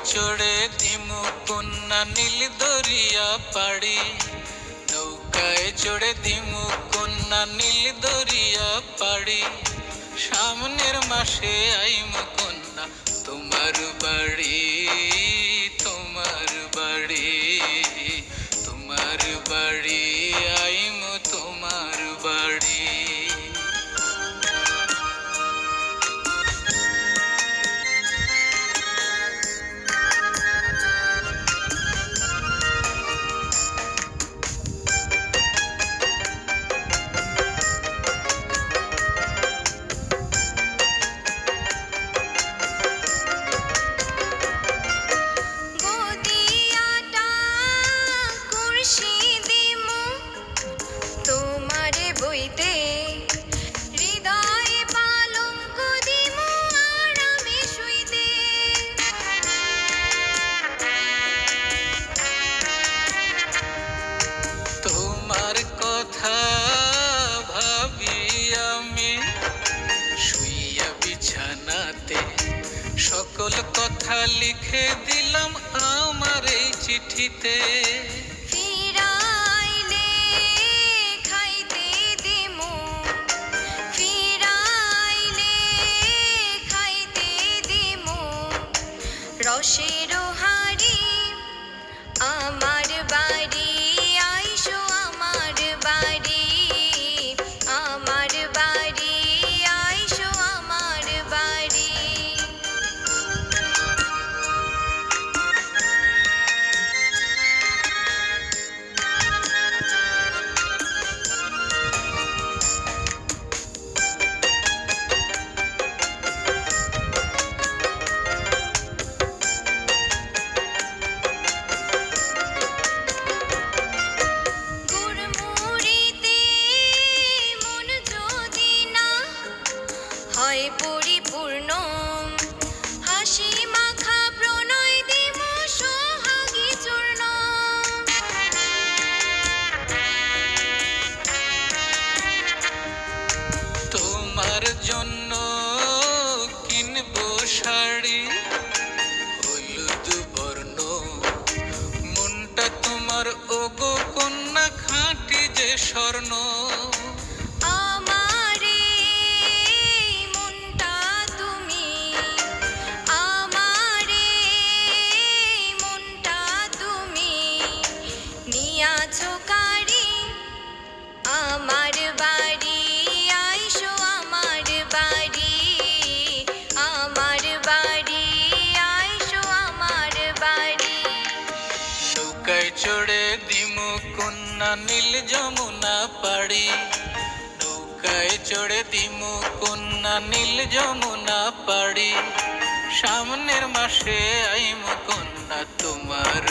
চড়ে দিমু কন্যা নীল দরিয়া পাড়ি, নৌকায় চড়ে দিমু কন্যা নীল দরিয়া পাড়ি। সামনের মাসে আইমু কন্যা তোমার বাড়ি, তোমার বাড়ি, তোমার বাড়ি, আইমু তোমার বাড়ি। তোমার কথা ভাবি আমি শুইয়া বিছানাতে, সকল কথা লিখে দিলাম আমার এই চিঠিতে। ফিরাইলে খাইতে দিমু, ফিরাইলে খাইতে দিমু রসের হাড়ি আমার বাড়ি। আইসো আমার বাড়ি, আমার বাড়ি, আইসো আমার বাড়ি। হয় পরিপূর্ণ হাসি মাখা প্রণয় দিমু সোহাগী চূর্ণ। তোমার জন্য কিনবো শাড়ি হলুদ বর্ণ, মনটা তোমার ওগো কন্যা খাঁটি যে স্বর্ণ। আমার বাড়ি, আইসো আমার বাড়ি, আমার বাড়ি, আইসো আমার বাড়ি। নৌকায় চড়ে দিমু কন্যা নীল যমুনা পাড়ি, নৌকায় চড়ে দিমু কন্যা নীল যমুনা পাড়ি। সামনের মাসে আইমু কন্যা তোমার